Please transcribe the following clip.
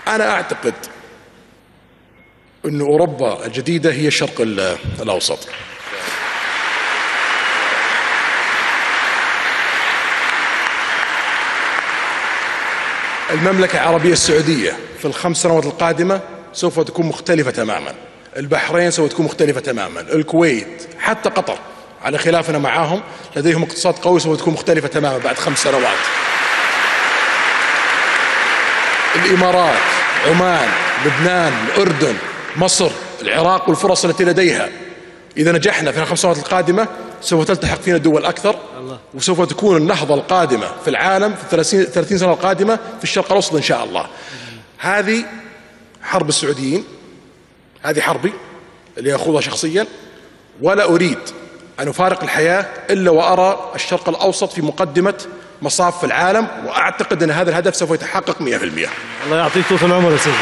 أنا أعتقد أن أوروبا الجديدة هي الشرق الأوسط. المملكة العربية السعودية في ال5 سنوات القادمة سوف تكون مختلفة تماما، البحرين سوف تكون مختلفة تماما، الكويت، حتى قطر على خلافنا معاهم لديهم اقتصاد قوي سوف تكون مختلفة تماما بعد 5 سنوات. الإمارات، عمان، لبنان، الأردن، مصر، العراق والفرص التي لديها. إذا نجحنا في ال5 سنوات القادمة سوف تلتحق فينا دول أكثر، وسوف تكون النهضة القادمة في العالم في 30 سنة القادمة في الشرق الأوسط إن شاء الله. هذه حرب السعوديين، هذه حربي اللي أخوضها شخصيا، ولا أريد أن أفارق الحياة إلا وأرى الشرق الأوسط في مقدمة مصاف في العالم، وأعتقد أن هذا الهدف سوف يتحقق 100%. الله يعطيك طول العمر يا سيدي.